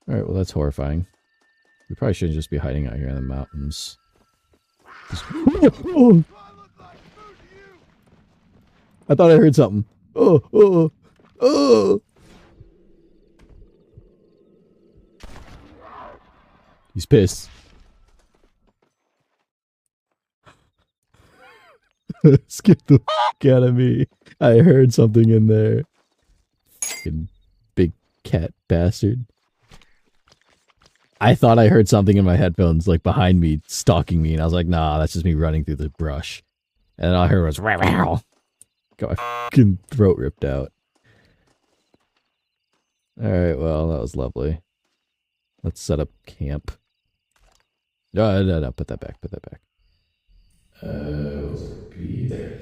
Alright, well that's horrifying. We probably shouldn't just be hiding out here in the mountains. Oh, I thought I heard something. Oh, oh, oh. He's pissed. Skip the fuck out of me. I heard something in there. Fucking big cat bastard. I thought I heard something in my headphones, like behind me, stalking me, and I was like, nah, that's just me running through the brush. And all I heard was, rawr, rawr. Got my fucking throat ripped out. Alright, well, that was lovely. Let's set up camp. No, put that back, put that back. Be there.